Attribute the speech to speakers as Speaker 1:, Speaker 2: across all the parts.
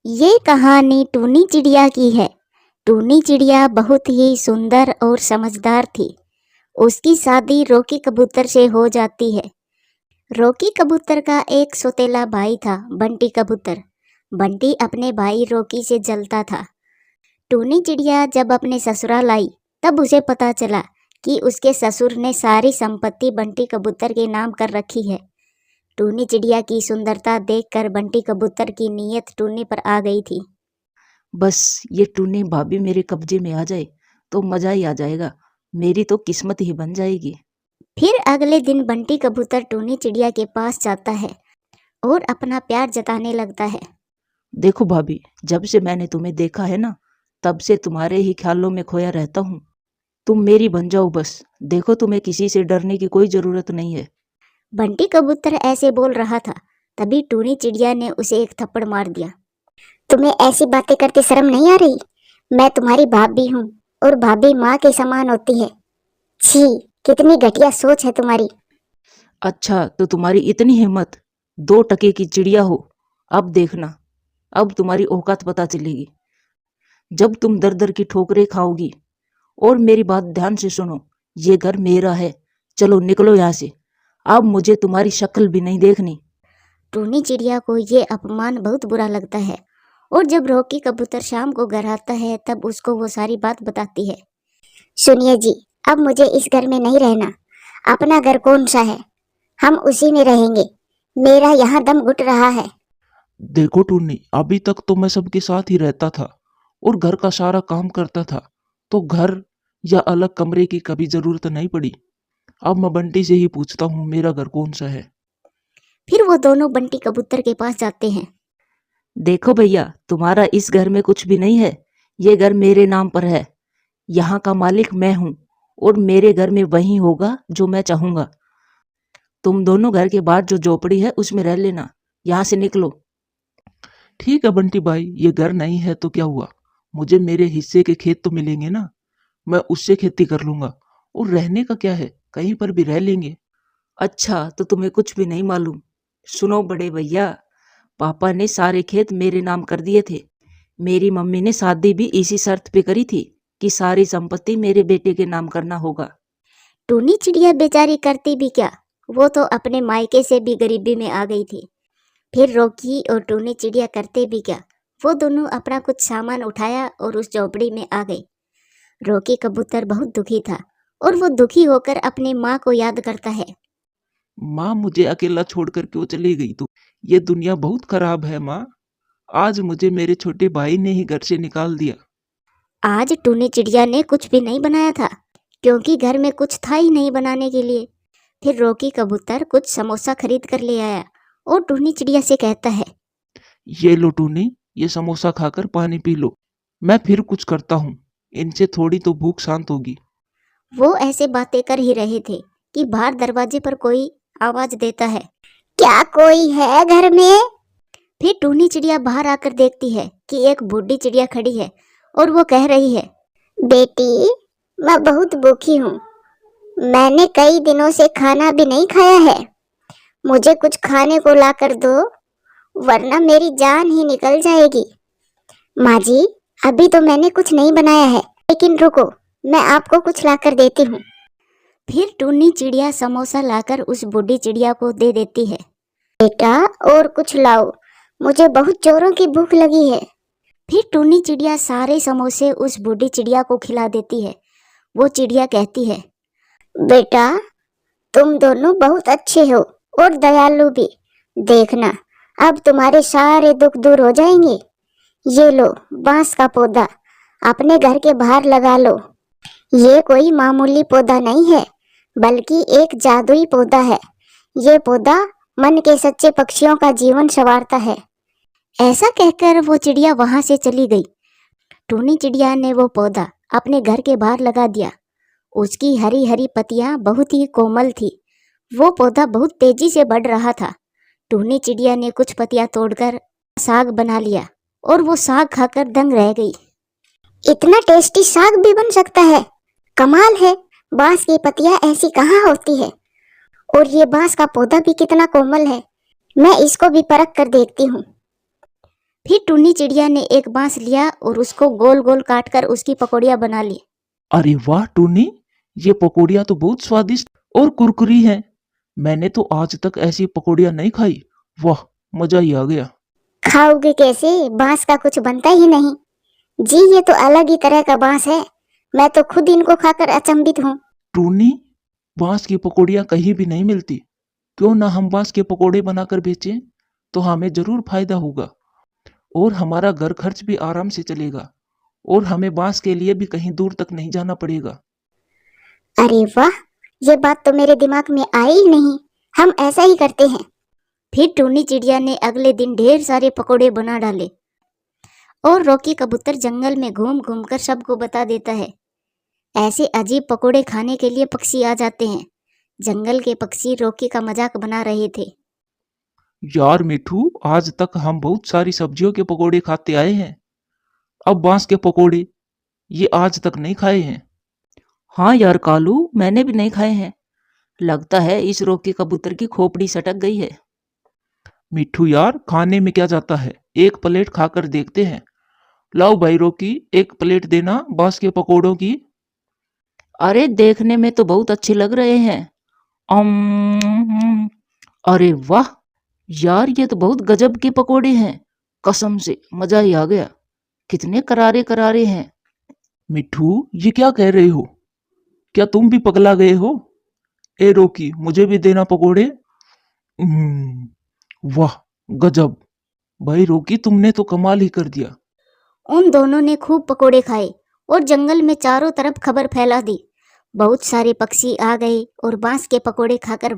Speaker 1: ये कहानी टूनी चिड़िया की है। टूनी चिड़िया बहुत ही सुंदर और समझदार थी। उसकी शादी रॉकी कबूतर से हो जाती है। रॉकी कबूतर का एक सौतेला भाई था, बंटी कबूतर। बंटी अपने भाई रॉकी से जलता था। टूनी चिड़िया जब अपने ससुराल आई, तब उसे पता चला कि उसके ससुर ने सारी संपत्ति बंटी कबूतर के नाम कर रखी है। टूनी चिड़िया की सुंदरता देखकर बंटी कबूतर की नीयत टूनी पर आ गई थी।
Speaker 2: बस ये टूनी भाभी मेरे कब्जे में आ जाए तो मजा ही आ जाएगा। मेरी तो किस्मत ही बन जाएगी।
Speaker 1: फिर अगले दिन बंटी कबूतर टूनी चिड़िया के पास जाता है और अपना प्यार जताने लगता है।
Speaker 2: देखो भाभी, जब से मैंने तुम्हें देखा है ना, तब से तुम्हारे ही ख्यालों में खोया रहता हूँ। तुम मेरी बन जाओ बस। देखो, तुम्हें किसी से डरने की कोई जरूरत नहीं है।
Speaker 1: बंटी कबूतर ऐसे बोल रहा था, तभी टूनी चिड़िया ने उसे एक थप्पड़ मार दिया। तुम्हें ऐसी बातें करते शर्म नहीं आ रही? मैं तुम्हारी भाभी हूँ और भाभी माँ के समान होती है। छी, कितनी घटिया सोच है तुम्हारी।
Speaker 2: अच्छा, तो तुम्हारी इतनी हिम्मत? 2 टके की चिड़िया हो। अब देखना, अब तुम्हारी औकात पता चलेगी जब तुम दर दर की ठोकरें खाओगी। और मेरी बात ध्यान से सुनो, ये घर मेरा है। चलो निकलो यहाँ से। अब मुझे तुम्हारी शक्ल भी नहीं देखनी।
Speaker 1: टूनी चिड़िया को ये अपमान बहुत बुरा लगता है और जब रॉकी कबूतर शाम को घर आता है, तब उसको वो सारी बात बताती है। सुनिए जी, अब मुझे इस घर में नहीं रहना। अपना घर कौन सा है, हम उसी में रहेंगे। मेरा यहाँ दम घुट रहा है।
Speaker 3: देखो टूनी, अभी तक तो मैं सबके साथ ही रहता था और घर का सारा काम करता था, तो घर या अलग कमरे की कभी जरूरत नहीं पड़ी। अब मैं बंटी से ही पूछता हूँ मेरा घर कौन सा है।
Speaker 1: फिर वो दोनों बंटी कबूतर के पास जाते हैं।
Speaker 2: देखो भैया, तुम्हारा इस घर में कुछ भी नहीं है। ये घर मेरे नाम पर है। यहाँ का मालिक मैं हूँ और मेरे घर में वही होगा जो मैं चाहूंगा। तुम दोनों घर के बाद जो झोपड़ी है उसमें रह लेना। यहाँ से निकलो।
Speaker 3: ठीक है बंटी भाई, ये घर नहीं है तो क्या हुआ, मुझे मेरे हिस्से के खेत तो मिलेंगे ना। मैं उससे खेती कर लूंगा और रहने का क्या है, कहीं पर भी रह लेंगे।
Speaker 2: अच्छा, तो तुम्हें कुछ भी नहीं मालूम। सुनो बड़े भैया, पापा ने सारे खेत मेरे नाम कर दिए थे। मेरी मम्मी ने शादी भी इसी शर्त पे करी थी कि सारी संपत्ति मेरे बेटे के नाम करना होगा।
Speaker 1: टूनी चिड़िया बेचारी करती भी क्या, वो तो अपने मायके से भी गरीबी में आ गई थी। फिर रॉकी और टूनी चिड़िया करते भी क्या, वो दोनों अपना कुछ सामान उठाया और उस झोपड़ी में आ गए। रॉकी कबूतर बहुत दुखी था और वो दुखी होकर अपनी माँ को याद करता है।
Speaker 3: माँ मुझे अकेला छोड़कर क्यों चली गई तू? ये दुनिया बहुत खराब है माँ। आज मुझे मेरे छोटे भाई ने ही घर से निकाल दिया।
Speaker 1: आज टूनी चिड़िया ने कुछ भी नहीं बनाया था, क्योंकि घर में कुछ था ही नहीं बनाने के लिए। फिर रॉकी कबूतर कुछ समोसा खरीद कर ले आया और टूनी चिड़िया से कहता है।
Speaker 3: ये लो टूनी, ये समोसा खाकर पानी पी लो। मैं फिर कुछ करता हूँ, इनसे थोड़ी तो भूख शांत होगी।
Speaker 1: वो ऐसे बातें कर ही रहे थे कि बाहर दरवाजे पर कोई आवाज देता है, क्या कोई है घर में? फिर टूनी चिड़िया बाहर आकर देखती है कि एक बूढ़ी चिड़िया खड़ी है और वो कह रही है, बेटी, मैं बहुत भूखी हूँ। मैंने कई दिनों से खाना भी नहीं खाया है। मुझे कुछ खाने को ला कर दो, वरना मेरी जान ही निकल जाएगी। माँ जी, अभी तो मैंने कुछ नहीं बनाया है, लेकिन रुको, मैं आपको कुछ ला कर देती हूँ। फिर टूनी चिड़िया समोसा लाकर उस बूढ़ी चिड़िया को दे देती है। बेटा, और कुछ लाओ, मुझे बहुत जोरों की भूख लगी है। फिर टूनी चिड़िया सारे समोसे उस बूढ़ी चिड़िया को खिला देती है। वो चिड़िया कहती है, बेटा, तुम दोनों बहुत अच्छे हो और दयालु भी। देखना, अब तुम्हारे सारे दुख दूर हो जाएंगे। ये लो बांस का पौधा, अपने घर के बाहर लगा लो। ये कोई मामूली पौधा नहीं है, बल्कि एक जादुई पौधा है। ये पौधा मन के सच्चे पक्षियों का जीवन संवारता है। ऐसा कहकर वो चिड़िया वहां से चली गई। टूनी चिड़िया ने वो पौधा अपने घर के बाहर लगा दिया। उसकी हरी हरी पत्तियां बहुत ही कोमल थी। वो पौधा बहुत तेजी से बढ़ रहा था। टूनी चिड़िया ने कुछ पत्तियां तोड़कर साग बना लिया और वो साग खाकर दंग रह गई। इतना टेस्टी साग भी बन सकता है, कमाल है। बांस की पत्तियां ऐसी कहाँ होती है, और ये बांस का पौधा भी कितना कोमल है। मैं इसको भी परख कर देखती हूँ। फिर टूनी चिड़िया ने एक बांस लिया और उसको गोल गोल काटकर उसकी पकौड़ियाँ बना ली।
Speaker 3: अरे वाह टूनी, ये पकौड़ियाँ तो बहुत स्वादिष्ट और कुरकुरी हैं। मैंने तो आज तक ऐसी पकौड़ियाँ नहीं खाई। वाह, मजा ही आ गया।
Speaker 1: खाओगे कैसे, बांस का कुछ बनता ही नहीं। जी ये तो अलग ही तरह का बांस है, मैं तो खुद इनको खाकर अचंभित हूँ।
Speaker 3: टूनी, बांस की पकौड़ियाँ कहीं भी नहीं मिलती। क्यों ना हम बांस के पकौड़े बनाकर बेचें, तो हमें जरूर फायदा होगा और हमारा घर खर्च भी आराम से चलेगा और हमें बांस के लिए भी कहीं दूर तक नहीं जाना पड़ेगा।
Speaker 1: अरे वाह, ये बात तो मेरे दिमाग में आई ही नहीं। हम ऐसा ही करते हैं। फिर टूनी चिड़िया ने अगले दिन ढेर सारे पकोड़े बना डाले और रॉकी कबूतर जंगल में घूम घूम कर सबको बता देता है। ऐसे अजीब पकोड़े खाने के लिए पक्षी आ जाते हैं। जंगल के पक्षी रॉकी का मजाक बना रहे थे।
Speaker 3: यार मिठू, आज तक हम बहुत सारी सब्जियों के पकौड़े खाते आए हैं, अब बांस के पकौड़े ये आज तक नहीं खाए हैं।
Speaker 2: हाँ यार कालू, मैंने भी नहीं खाए हैं। लगता है इस रॉकी कबूतर की खोपड़ी सटक गई है।
Speaker 3: मिठू यार, खाने में क्या जाता है, एक प्लेट खाकर देखते हैं। लाओ भाई रॉकी, एक प्लेट देना बांस के पकौड़ों की।
Speaker 2: अरे देखने में तो बहुत अच्छे लग रहे हैं। अरे वाह यार, ये तो बहुत गजब के पकोड़े हैं। कसम से मजा ही आ गया। कितने करारे करारे हैं।
Speaker 3: मिठू, ये क्या कह रहे हो? क्या तुम भी पगला गए हो? ए रॉकी, मुझे भी देना पकोड़े। वाह, गजब। भाई रॉकी, तुमने तो कमाल ही कर दिया।
Speaker 1: उन दोनों ने खूब पकोड़े खाए और जंगल में चारों तरफ खबर फैला दी। बहुत सारे पक्षी आ गए और बांस के पकोड़े खाकर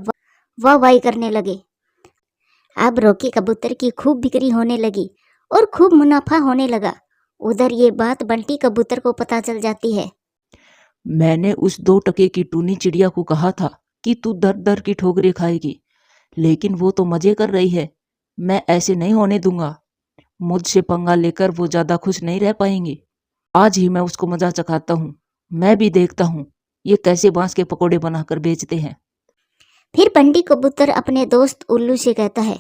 Speaker 1: वाह वाही करने लगे। अब रॉकी कबूतर की खूब बिक्री होने लगी और खूब मुनाफा होने लगा। उधर ये बात बंटी कबूतर को पता चल जाती है।
Speaker 2: मैंने उस 2 टके की टूनी चिड़िया को कहा था कि तू दर दर की ठोकरें खाएगी, लेकिन वो तो मजे कर रही है। मैं ऐसे नहीं होने दूंगा। मुझसे पंगा लेकर वो ज्यादा खुश नहीं रह पाएंगी। आज ही मैं उसको मजा चखाता हूँ। मैं भी देखता हूँ ये कैसे बांस के पकोड़े बनाकर बेचते हैं।
Speaker 1: फिर बंटी कबूतर अपने दोस्त उल्लू से कहता है,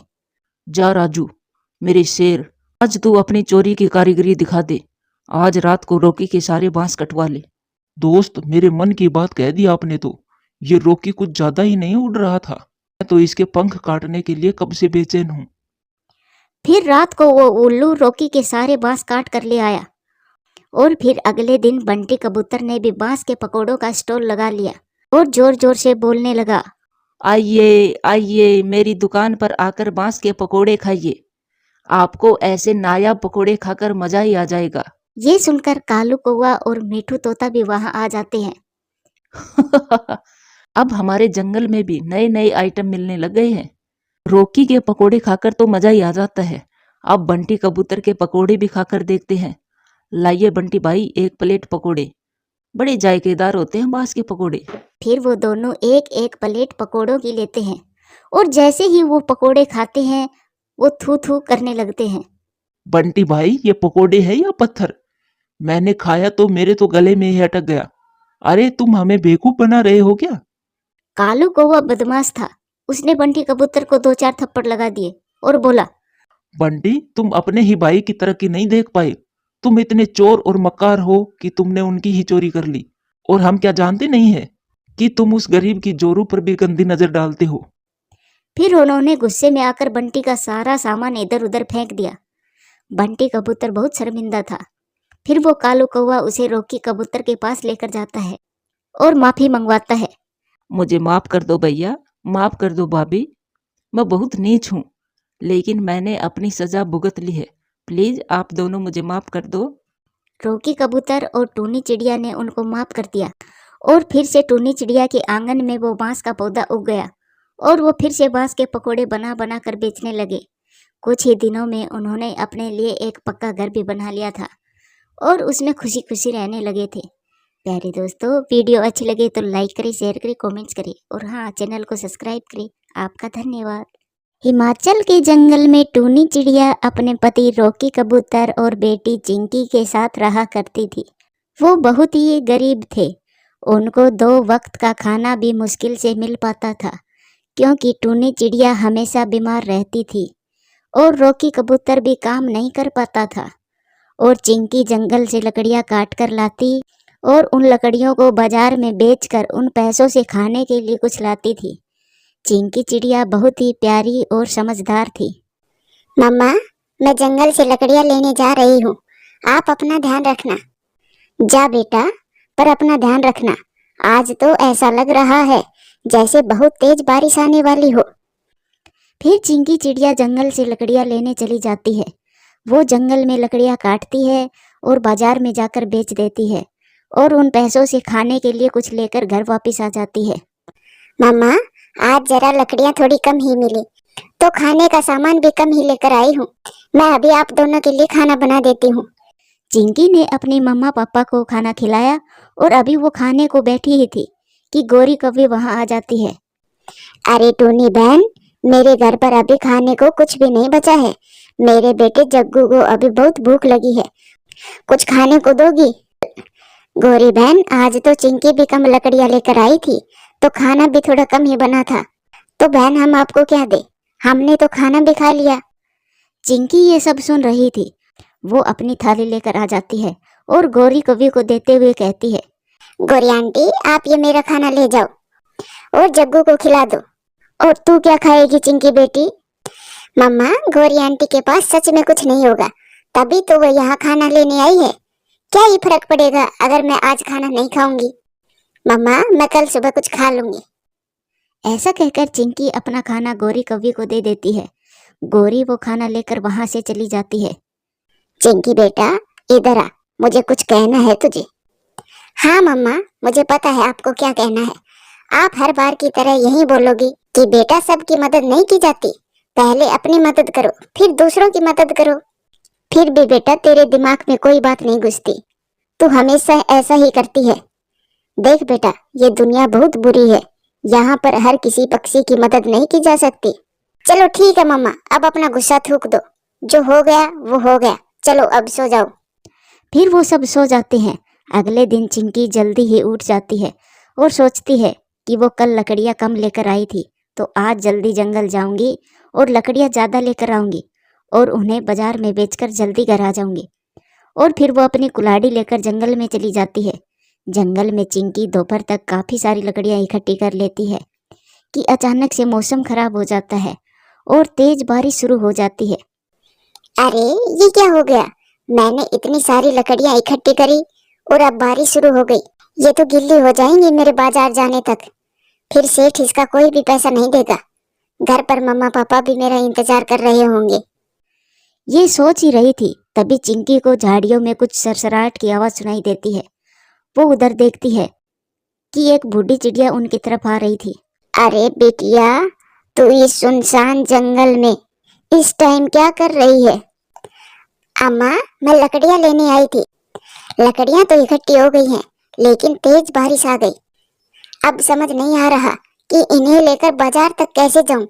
Speaker 2: जा राजू, मेरे शेर, आज तू अपनी चोरी की कारीगरी दिखा दे। आज रात को रॉकी के सारे बांस कटवा ले।
Speaker 3: दोस्त, मेरे मन की बात कह दी आपने तो। ये रॉकी कुछ ज्यादा ही नहीं उड़ रहा था। मैं तो इसके पंख काटने के लिए कब से बेचैन हूँ।
Speaker 1: फिर रात को वो उल्लू रॉकी के सारे बांस काट कर ले आया और फिर अगले दिन बंटी कबूतर ने भी बांस के पकोड़ों का स्टॉल लगा लिया और जोर जोर से बोलने लगा,
Speaker 2: आइए आइए, मेरी दुकान पर आकर बांस के पकोड़े खाइए। आपको ऐसे नायाब पकोड़े खाकर मजा ही आ जाएगा।
Speaker 1: ये सुनकर कालू कौवा और मीठू तोता भी वहां आ जाते हैं।
Speaker 2: अब हमारे जंगल में भी नए नए आइटम मिलने लग गए हैं। रॉकी के पकोड़े खाकर तो मजा ही आ जाता है। अब बंटी कबूतर के पकोड़े भी खाकर देखते हैं। लाइए बंटी भाई, एक प्लेट पकोड़े। बड़े जायकेदार होते हैं बांस के पकोड़े।
Speaker 1: फिर वो दोनों एक एक प्लेट पकोड़ों की लेते हैं और जैसे ही वो पकोड़े खाते हैं वो थू थू करने लगते हैं।
Speaker 3: बंटी भाई, ये पकोड़े है या पत्थर? मैंने खाया तो मेरे तो गले में ही अटक गया। अरे तुम हमें बेवकूफ बना रहे हो क्या?
Speaker 1: कालू कौवा बदमाश था। उसने बंटी कबूतर को 2-4 थप्पड़ लगा दिए और बोला,
Speaker 3: बंटी, तुम अपने ही भाई की तरक्की नहीं देख पाए। तुम इतने चोर और मक्कार हो कि तुमने उनकी ही चोरी कर ली, और हम क्या जानते नहीं है कि तुम उस गरीब की जोरू पर भी गंदी नजर डालते हो।
Speaker 1: फिर उन्होंने गुस्से में आकर बंटी का सारा सामान इधर उधर फेंक दिया। बंटी कबूतर बहुत शर्मिंदा था। फिर वो कालू कौवा उसे रॉकी कबूतर के पास लेकर जाता है और माफी मंगवाता है।
Speaker 2: मुझे माफ कर दो भैया, माफ कर दो भाभी। मैं बहुत नीच हूँ, लेकिन मैंने अपनी सजा भुगत ली है। प्लीज आप दोनों मुझे माफ कर दो।
Speaker 1: रॉकी कबूतर और टूनी चिड़िया ने उनको माफ कर दिया और फिर से टूनी चिड़िया के आंगन में वो बांस का पौधा उग गया और वो फिर से बांस के पकोड़े बना बना कर बेचने लगे। कुछ ही दिनों में उन्होंने अपने लिए एक पक्का घर भी बना लिया था और उसमें खुशी खुशी रहने लगे थे। प्यारे दोस्तों, वीडियो अच्छी लगे तो लाइक करें, शेयर करें, कमेंट्स करें और हाँ, चैनल को सब्सक्राइब करें। आपका धन्यवाद। हिमाचल के जंगल में टूनी चिड़िया अपने पति रॉकी कबूतर और बेटी चिंकी के साथ रहा करती थी। वो बहुत ही गरीब थे। उनको 2 वक्त का खाना भी मुश्किल से मिल पाता था क्योंकि टूनी चिड़िया हमेशा बीमार रहती थी और रॉकी कबूतर भी काम नहीं कर पाता था। और चिंकी जंगल से लकड़ियाँ काट कर लाती और उन लकड़ियों को बाजार में बेचकर उन पैसों से खाने के लिए कुछ लाती थी। चिंकी चिड़िया बहुत ही प्यारी और समझदार थी।
Speaker 4: मम्मा, मैं जंगल से लकड़ियाँ लेने जा रही हूँ, आप अपना ध्यान रखना। जा बेटा, पर अपना ध्यान रखना। आज तो ऐसा लग रहा है जैसे बहुत तेज बारिश आने वाली हो।
Speaker 1: फिर चिंकी चिड़िया जंगल से लकड़ियाँ लेने चली जाती है। वो जंगल में लकड़ियाँ काटती है और बाजार में जाकर बेच देती है और उन पैसों से खाने के लिए कुछ लेकर घर वापस आ जाती है।
Speaker 4: मम्मा, आज जरा लकड़ियाँ थोड़ी कम ही मिली, तो खाने का सामान भी कम ही लेकर आई हूँ। मैं अभी आप दोनों के लिए खाना बना देती हूँ।
Speaker 1: चिंकी ने अपने मम्मा पापा को खाना खिलाया और अभी वो खाने को बैठी ही थी कि गौरी कभी वहाँ आ जाती है।
Speaker 4: अरे टूनी बहन, मेरे घर पर अभी खाने को कुछ भी नहीं बचा है। मेरे बेटे जग्गू को अभी बहुत भूख लगी है, कुछ खाने को दोगी? गौरी बहन, आज तो चिंकी भी कम लकड़ियाँ लेकर आई थी, तो खाना भी थोड़ा कम ही बना था। तो बहन, हम आपको क्या दे? हमने तो खाना भी खा लिया।
Speaker 1: चिंकी ये सब सुन रही थी। वो अपनी थाली लेकर आ जाती है और गौरी कवि को देते हुए कहती है,
Speaker 4: गौरी आंटी, आप ये मेरा खाना ले जाओ और जग्गू को खिला दो। और तू क्या खाएगी चिंकी बेटी? मम्मा, गौरी आंटी के पास सच में कुछ नहीं होगा, तभी तो वो यहाँ खाना लेने आई है। क्या ही फर्क पड़ेगा अगर मैं आज खाना नहीं खाऊंगी? मम्मा, मैं कल सुबह कुछ खा लूंगी।
Speaker 1: ऐसा कहकर चिंकी अपना खाना गौरी कवि को दे देती है। गौरी वो खाना लेकर वहां से चली जाती है।
Speaker 4: चिंकी बेटा, इधर आ, मुझे कुछ कहना है तुझे। हाँ मम्मा, मुझे पता है आपको क्या कहना है। आप हर बार की तरह यही बोलोगी कि बेटा, सबकी मदद नहीं की जाती, पहले अपनी मदद करो फिर दूसरों की मदद करो। फिर भी बेटा, तेरे दिमाग में कोई बात नहीं घुसती, तू हमेशा ऐसा ही करती है। देख बेटा, ये दुनिया बहुत बुरी है, यहाँ पर हर किसी पक्षी की मदद नहीं की जा सकती। चलो ठीक है मम्मा, अब अपना गुस्सा थूक दो, जो हो गया वो हो गया, चलो अब सो जाओ।
Speaker 1: फिर वो सब सो जाते हैं। अगले दिन चिंकी जल्दी ही उठ जाती है और सोचती है कि वो कल लकड़ियाँ कम लेकर आई थी, तो आज जल्दी जंगल जाऊंगी और लकड़ियाँ ज़्यादा लेकर आऊंगी और उन्हें बाजार में बेचकर जल्दी घर आ जाऊंगी। और फिर वो अपनी कुल्हाड़ी लेकर जंगल में चली जाती है। जंगल में चिंकी दोपहर तक काफ़ी सारी लकड़ियाँ इकट्ठी कर लेती है कि अचानक से मौसम खराब हो जाता है और तेज बारिश शुरू हो जाती है।
Speaker 4: अरे ये क्या हो गया? मैंने इतनी सारी लकड़ियां इकट्ठी करी और अब बारिश शुरू हो गई। ये तो गिल्ली हो जाएंगी मेरे बाजार जाने तक। फिर सेठ इसका कोई भी पैसा नहीं देगा। घर पर मम्मा पापा भी मेरा इंतजार कर रहे होंगे।
Speaker 1: ये सोच ही रही थी, तभी चिंकी को झाड़ियों में कुछ सरसराहट की आवाज़ सुनाई देती है। वो उधर देखती है कि एक बूढ़ी चिड़िया उनकी तरफ आ रही थी।
Speaker 4: अरे बेटिया, तू इस सुनसान जंगल में इस टाइम क्या कर रही है? अम्मा, मैं लकड़ियां लेने आई थी। लकड़ियां तो इकट्ठी हो गई हैं, लेकिन तेज बारिश आ गई। अब समझ नहीं आ रहा कि इन्हें लेकर बाजार तक कैसे जाऊं।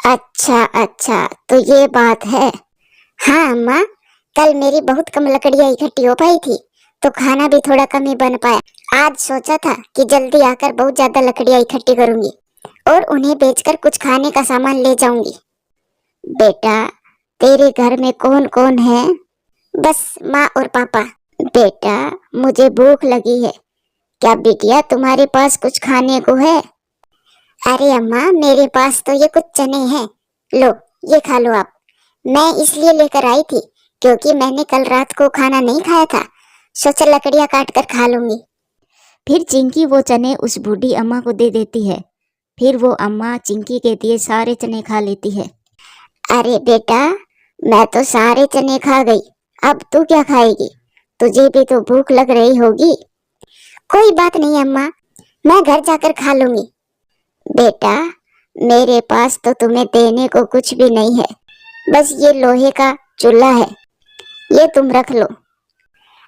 Speaker 4: अच्छा अच्छा, तो ये बात है। हाँ अम्मा, कल मेरी बहुत कम लकड़ियां इकट्ठी हो पाई थी, तो खाना भी थोड़ा कम ही बन पाया। आज सोचा था कि जल्दी आकर बहुत ज्यादा लकड़ियां इकट्ठी करूंगी और उन्हें बेचकर कुछ खाने का सामान ले जाऊंगी। बेटा, तेरे घर में कौन कौन है? बस माँ और पापा। बेटा, मुझे भूख लगी है, क्या बिटिया तुम्हारे पास कुछ खाने को है? अरे अम्मा, मेरे पास तो ये कुछ चने हैं, लो ये खा लो आप। मैं इसलिए लेकर आई थी क्योंकि मैंने कल रात को खाना नहीं खाया था, सोचा लकड़ियां काट कर खा लूंगी।
Speaker 1: फिर चिंकी वो चने उस बूढ़ी अम्मा को दे देती है। फिर वो अम्मा चिंकी के दिए सारे चने खा लेती है।
Speaker 4: अरे बेटा, मैं तो सारे चने खा गई, अब तू क्या खाएगी? तुझे भी तो भूख लग रही होगी। कोई बात नहीं अम्मा, मैं घर जाकर खा लूंगी। बेटा, मेरे पास तो तुम्हें देने को कुछ भी नहीं है, बस ये लोहे का चूल्हा है, ये तुम रख लो।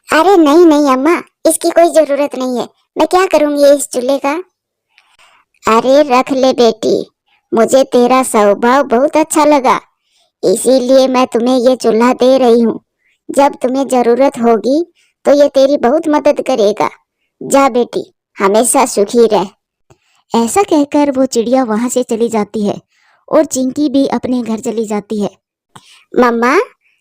Speaker 4: अरे नहीं नहीं अम्मा, इसकी कोई जरूरत नहीं है, मैं क्या करूंगी इस चूल्हे का? अरे रख ले बेटी, मुझे तेरा स्वभाव बहुत अच्छा लगा, इसीलिए मैं तुम्हें ये चूल्हा दे रही हूँ। जब तुम्हें जरूरत होगी तो ये तेरी बहुत मदद करेगा। जा बेटी, हमेशा सुखी रह।
Speaker 1: ऐसा कहकर वो चिड़िया वहां से चली जाती है और चिंकी भी अपने घर चली जाती है।
Speaker 4: मम्मा,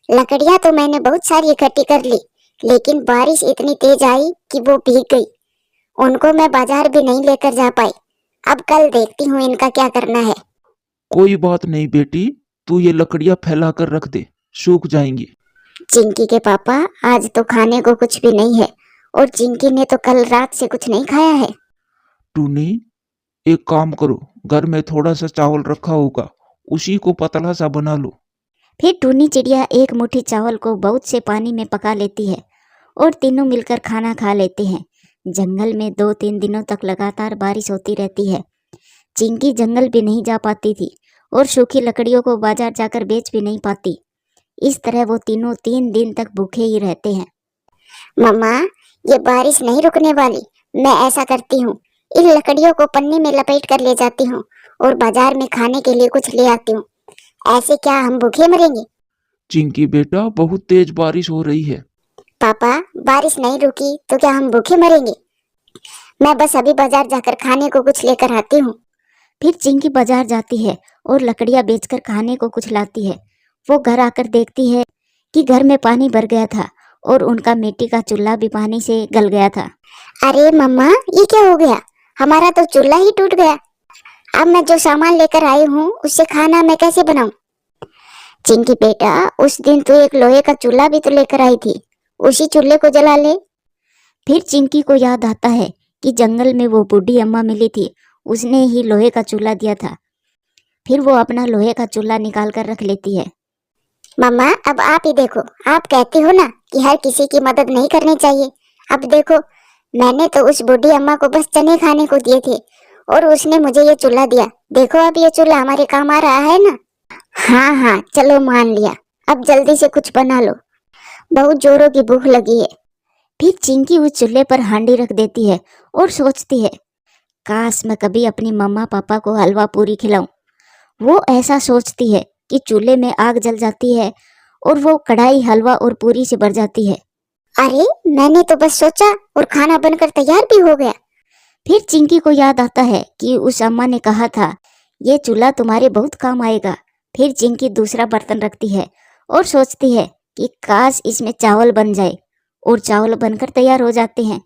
Speaker 4: लकड़ियां तो मैंने बहुत सारी इकट्ठी कर ली, लेकिन बारिश इतनी तेज आई कि वो भीग गई। उनको मैं बाजार भी नहीं लेकर जा पाई। अब कल देखती हूँ इनका क्या करना है।
Speaker 3: कोई बात नहीं बेटी, तू ये लकड़ियां फैला कर रख दे, सूख जाएंगी।
Speaker 4: चिंकी के पापा, आज तो खाने को कुछ भी नहीं है और चिंकी ने तो कल रात से कुछ नहीं खाया है।
Speaker 3: टूनी, एक काम करो, घर में थोड़ा सा चावल रखा होगा, उसी को पतला सा बना लो।
Speaker 1: फिर टूनी चिड़िया एक मुट्ठी चावल को बहुत से पानी में पका लेती है और तीनों मिलकर खाना खा लेते हैं। जंगल में 2-3 दिनों तक लगातार बारिश होती रहती है। चिंकी जंगल भी नहीं जा पाती थी और सूखी लकड़ियों को बाजार जाकर बेच भी नहीं पाती। इस तरह वो तीनों 3 दिन तक भूखे ही रहते हैं।
Speaker 4: मम्मा, ये बारिश नहीं रुकने वाली। मैं ऐसा करती हूँ, इन लकड़ियों को पन्नी में लपेट कर ले जाती हूँ और बाजार में खाने के लिए कुछ ले आती हूँ। ऐसे क्या हम भूखे मरेंगे?
Speaker 3: चिंकी बेटा, बहुत तेज बारिश हो रही है।
Speaker 4: पापा, बारिश नहीं रुकी तो क्या हम भूखे मरेंगे? मैं बस अभी बाजार जाकर खाने को कुछ लेकर आती हूँ।
Speaker 1: फिर चिंकी बाजार जाती है और लकड़ियां बेचकर खाने को कुछ लाती है। वो घर आकर देखती है कि घर में पानी भर गया था और उनका मिट्टी का चूल्हा भी पानी से गल गया था।
Speaker 4: अरे मम्मा, ये क्या हो गया? हमारा तो चूल्हा ही टूट गया। अब मैं जो सामान लेकर आई हूँ उससे खाना मैं कैसे बनाऊं? चिंकी बेटा, उस दिन तू एक लोहे का चूल्हा भी तो लेकर आई थी, उसी चूल्हे को जला ले।
Speaker 1: फिर चिंकी को याद आता है कि जंगल में वो बूढ़ी अम्मा मिली थी, उसने ही लोहे का चूल्हा दिया था। फिर वो अपना लोहे का चूल्हा निकाल कर रख लेती है।
Speaker 4: मम्मा, अब आप ही देखो, आप कहती हो ना कि हर किसी की मदद नहीं करनी चाहिए। अब देखो, मैंने तो उस बूढ़ी अम्मा को बस चने खाने को दिए थे और उसने मुझे ये चूल्हा दिया। देखो, अब ये चूल्हा हमारे काम आ रहा है ना। हाँ हाँ, चलो मान लिया। अब जल्दी से कुछ बना लो, बहुत जोरों की भूख लगी है।
Speaker 1: फिर चिंकी उस चूल्हे पर हांडी रख देती है और सोचती है, काश मैं कभी अपनी मम्मा पापा को हलवा पूरी खिलाऊं। वो ऐसा सोचती है कि चूल्हे में आग जल जाती है और वो कढ़ाई हलवा और पूरी से भर जाती है।
Speaker 4: अरे, मैंने तो बस सोचा और खाना बनकर तैयार भी हो गया।
Speaker 1: फिर चिंकी को याद आता है कि उस अम्मा ने कहा था, ये चूल्हा तुम्हारे बहुत काम आएगा। फिर चिंकी दूसरा बर्तन रखती है और सोचती है कि काश इसमें चावल बन जाए, और चावल बनकर तैयार हो जाते हैं।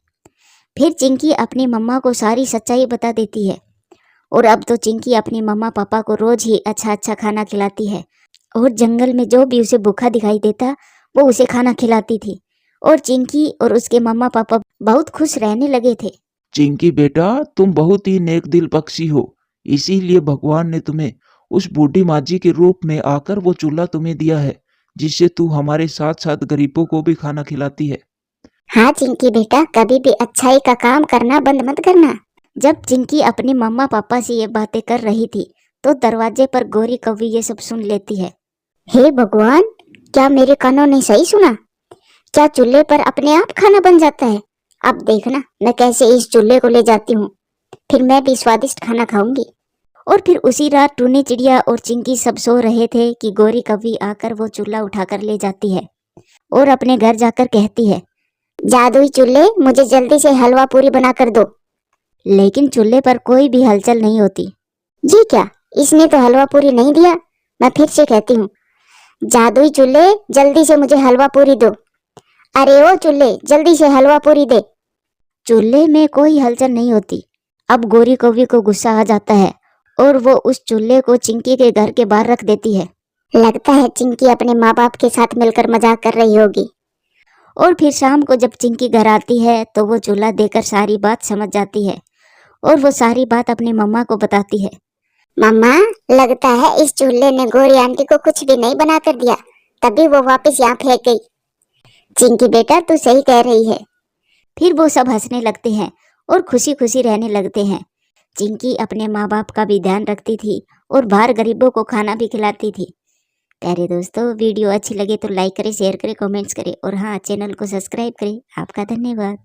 Speaker 1: फिर चिंकी अपनी मम्मा को सारी सच्चाई बता देती है और अब तो चिंकी अपनी मम्मा पापा को रोज ही अच्छा अच्छा खाना खिलाती है और जंगल में जो भी उसे भूखा दिखाई देता वो उसे खाना खिलाती थी और चिंकी और उसके मम्मा पापा बहुत खुश रहने लगे थे।
Speaker 3: चिंकी बेटा, तुम बहुत ही नेक दिल पक्षी हो, इसीलिए भगवान ने तुम्हें उस बूढ़ी माँ जी के रूप में आकर वो चूल्हा तुम्हें दिया है, जिससे तू हमारे साथ साथ गरीबों को भी खाना खिलाती है।
Speaker 4: हाँ चिंकी बेटा, कभी भी अच्छाई का काम करना बंद मत करना।
Speaker 1: जब चिंकी अपनी मम्मा पापा से ये बातें कर रही थी तो दरवाजे पर गौरी कौवी ये सब सुन लेती है।
Speaker 4: हे भगवान, क्या मेरे कानों ने सही सुना? क्या चूल्हे पर अपने आप खाना बन जाता है? अब देखना मैं कैसे इस चूल्हे को ले जाती हूँ, फिर मैं भी स्वादिष्ट खाना खाऊंगी।
Speaker 1: और फिर उसी रात टूनी चिड़िया और चिंकी सब सो रहे थे कि गौरी कौवी आकर वो चूल्हा उठाकर ले जाती है और अपने घर जाकर कहती है,
Speaker 4: जादुई चूल्हे, मुझे जल्दी से हलवा पूरी बना कर दो।
Speaker 1: लेकिन चूल्हे पर कोई भी हलचल नहीं होती।
Speaker 4: जी क्या, इसने तो हलवा पूरी नहीं दिया। मैं फिर से कहती हूँ, जादुई चूल्हे, जल्दी से मुझे हलवा पूरी दो। अरे ओ चूल्हे, जल्दी से हलवा पूरी दे।
Speaker 1: चूल्हे में कोई हलचल नहीं होती। अब गौरी कौवी को गुस्सा आ जाता है और वो उस चूल्हे को चिंकी के घर के बाहर रख देती है।
Speaker 4: लगता है चिंकी अपने माँ बाप के साथ मिलकर मजाक कर रही होगी।
Speaker 1: और फिर शाम को जब चिंकी घर आती है तो वो चूल्हा देखकर सारी बात समझ जाती है और वो सारी बात अपनी मम्मा को बताती है।
Speaker 4: मम्मा, लगता है इस चूल्हे ने गौरी आंटी को कुछ भी नहीं बना कर दिया, तभी वो वापस यहाँ फेंक गई। चिंकी बेटा, तू सही कह रही है।
Speaker 1: फिर वो सब हंसने लगते हैं और खुशी खुशी रहने लगते हैं। चिंकी अपने माँ बाप का भी ध्यान रखती थी और बाहर गरीबों को खाना भी खिलाती थी। प्यारे दोस्तों, वीडियो अच्छी लगे तो लाइक करें, शेयर करें, कमेंट्स करें और हाँ, चैनल को सब्सक्राइब करें। आपका धन्यवाद।